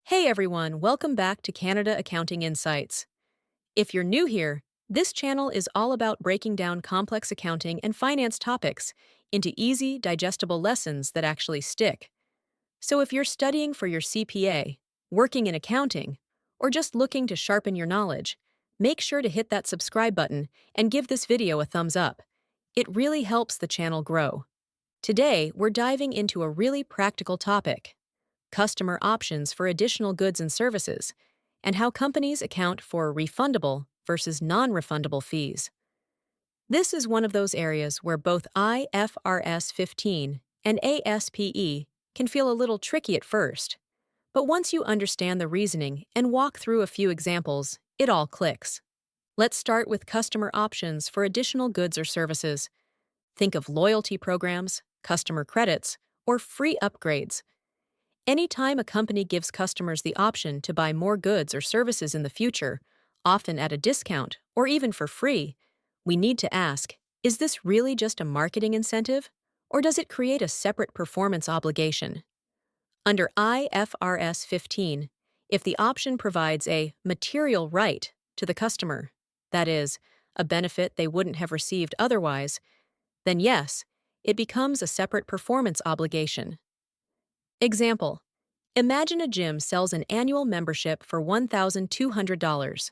Hey everyone, welcome back to Canada Accounting Insights. If you're new here, this channel is all about breaking down complex accounting and finance topics into easy, digestible lessons that actually stick. So if you're studying for your CPA, working in accounting, or just looking to sharpen your knowledge, make sure to hit that subscribe button and give this video a thumbs up. It really helps the channel grow. Today, we're diving into a really practical topic: customer options for additional goods and services, and how companies account for refundable versus non-refundable fees. This is one of those areas where both IFRS 15 and ASPE can feel a little tricky at first, but once you understand the reasoning and walk through a few examples, it all clicks. Let's start with customer options for additional goods or services. Think of loyalty programs, customer credits, or free upgrades. Anytime a company gives customers the option to buy more goods or services in the future, often at a discount or even for free, we need to ask, is this really just a marketing incentive, or does it create a separate performance obligation? Under IFRS 15, if the option provides a material right to the customer, that is, a benefit they wouldn't have received otherwise, then yes, it becomes a separate performance obligation. Example: imagine a gym sells an annual membership for $1,200.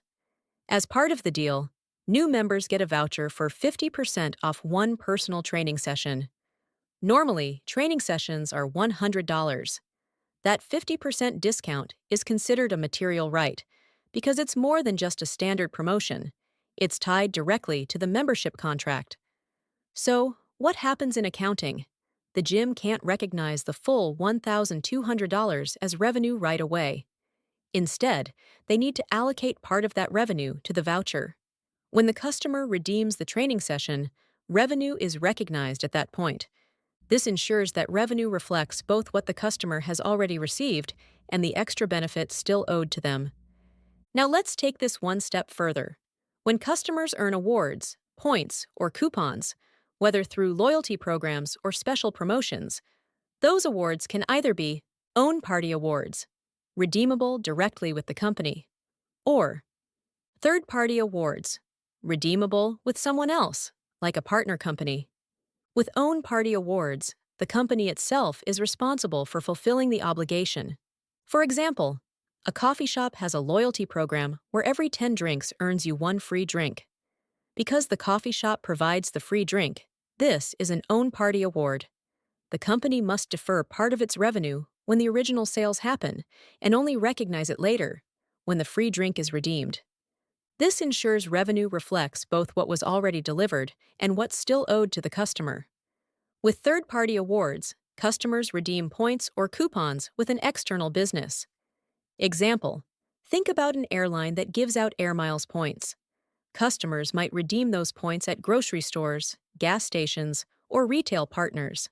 As part of the deal, new members get a voucher for 50% off one personal training session. Normally, training sessions are $100. That 50% discount is considered a material right because it's more than just a standard promotion. It's tied directly to the membership contract. So, what happens in accounting? The gym can't recognize the full $1,200 as revenue right away. Instead, they need to allocate part of that revenue to the voucher. When the customer redeems the training session, revenue is recognized at that point. This ensures that revenue reflects both what the customer has already received and the extra benefit still owed to them. Now let's take this one step further. When customers earn awards, points, or coupons, whether through loyalty programs or special promotions, those awards can either be own party awards, redeemable directly with the company, or third party awards, redeemable with someone else, like a partner company. With own party awards, the company itself is responsible for fulfilling the obligation. For example, a coffee shop has a loyalty program where every 10 drinks earns you one free drink. Because the coffee shop provides the free drink, this is an own party award. The company must defer part of its revenue when the original sales happen and only recognize it later, when the free drink is redeemed. This ensures revenue reflects both what was already delivered and what's still owed to the customer. With third-party awards, customers redeem points or coupons with an external business. Example: think about an airline that gives out air miles points. Customers might redeem those points at grocery stores, gas stations, or retail partners.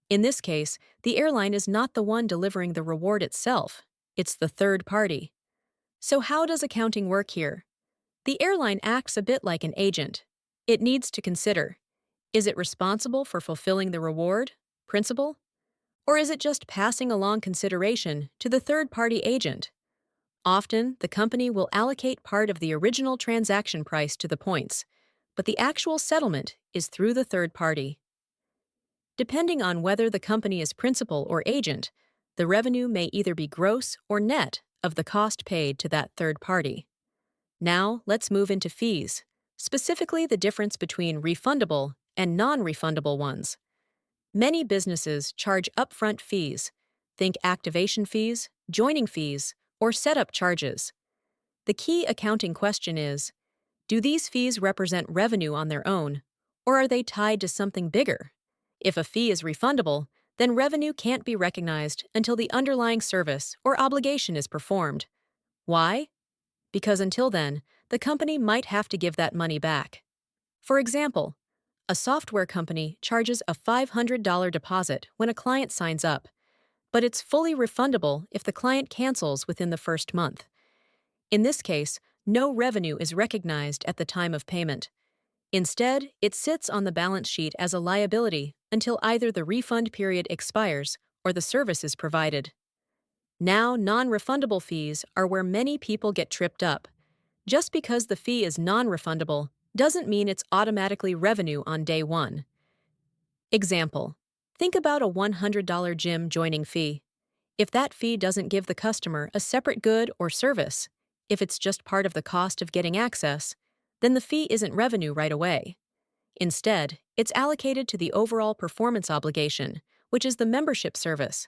In this case, the airline is not the one delivering the reward itself, it's the third party. So how does accounting work here? The airline acts a bit like an agent. It needs to consider, is it responsible for fulfilling the reward, principal? Or is it just passing along consideration to the third-party agent? Often, the company will allocate part of the original transaction price to the points, but the actual settlement is through the third party. Depending on whether the company is principal or agent, the revenue may either be gross or net of the cost paid to that third party. Now, let's move into fees, specifically the difference between refundable and non-refundable ones. Many businesses charge upfront fees. Think activation fees, joining fees, or setup charges. The key accounting question is, do these fees represent revenue on their own, or are they tied to something bigger? If a fee is refundable, then revenue can't be recognized until the underlying service or obligation is performed. Why? Because until then, the company might have to give that money back. For example, a software company charges a $500 deposit when a client signs up, but it's fully refundable if the client cancels within the first month. In this case, no revenue is recognized at the time of payment. Instead, it sits on the balance sheet as a liability until either the refund period expires or the service is provided. Now, non-refundable fees are where many people get tripped up. Just because the fee is non-refundable doesn't mean it's automatically revenue on day one. Example: think about a $100 gym joining fee. If that fee doesn't give the customer a separate good or service, if it's just part of the cost of getting access, then the fee isn't revenue right away. Instead, it's allocated to the overall performance obligation, which is the membership service.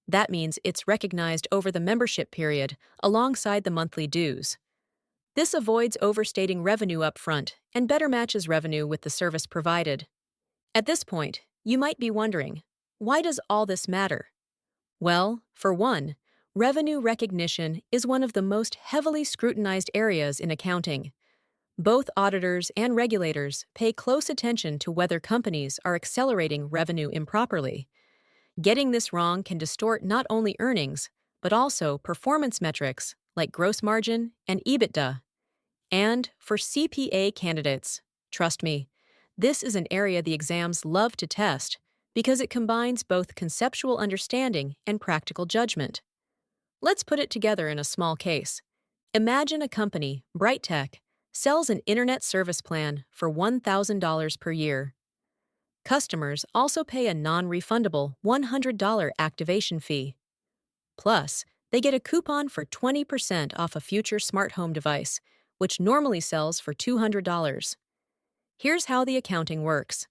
That means it's recognized over the membership period alongside the monthly dues. This avoids overstating revenue upfront and better matches revenue with the service provided. At this point, you might be wondering, why does all this matter? Well, for one, revenue recognition is one of the most heavily scrutinized areas in accounting. Both auditors and regulators pay close attention to whether companies are accelerating revenue improperly. Getting this wrong can distort not only earnings, but also performance metrics like gross margin and EBITDA. And for CPA candidates, trust me, this is an area the exams love to test because it combines both conceptual understanding and practical judgment. Let's put it together in a small case. Imagine a company, Bright Tech, sells an internet service plan for $1,000 per year. Customers also pay a non-refundable $100 activation fee. Plus, they get a coupon for 20% off a future smart home device, which normally sells for $200. Here's how the accounting works.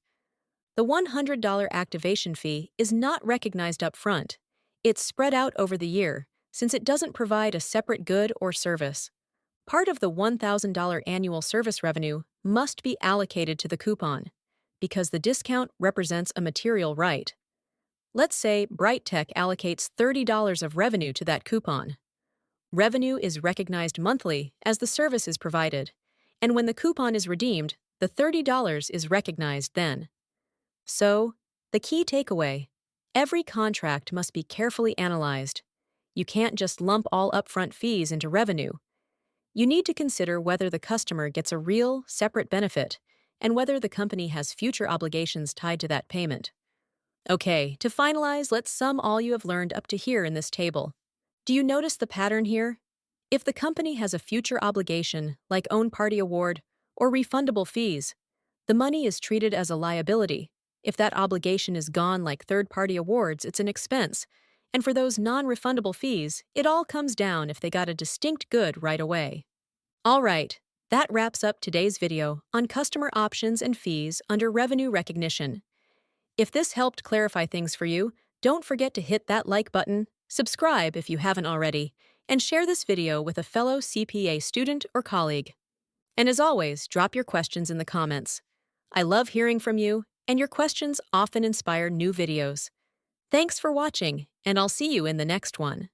The $100 activation fee is not recognized up front. It's spread out over the year, since it doesn't provide a separate good or service. Part of the $1,000 annual service revenue must be allocated to the coupon, because the discount represents a material right. Let's say Bright Tech allocates $30 of revenue to that coupon. Revenue is recognized monthly as the service is provided, and when the coupon is redeemed, the $30 is recognized then. So, the key takeaway: every contract must be carefully analyzed. You can't just lump all upfront fees into revenue. You need to consider whether the customer gets a real, separate benefit, and whether the company has future obligations tied to that payment. Okay, to finalize, let's sum all you have learned up to here in this table. Do you notice the pattern here? If the company has a future obligation, like own party award or refundable fees, the money is treated as a liability. If that obligation is gone, like third-party awards, it's an expense. And for those non-refundable fees, it all comes down if they got a distinct good right away. All right, that wraps up today's video on customer options and fees under revenue recognition. If this helped clarify things for you, don't forget to hit that like button, subscribe if you haven't already, and share this video with a fellow CPA student or colleague. And as always, drop your questions in the comments. I love hearing from you, and your questions often inspire new videos. Thanks for watching, and I'll see you in the next one.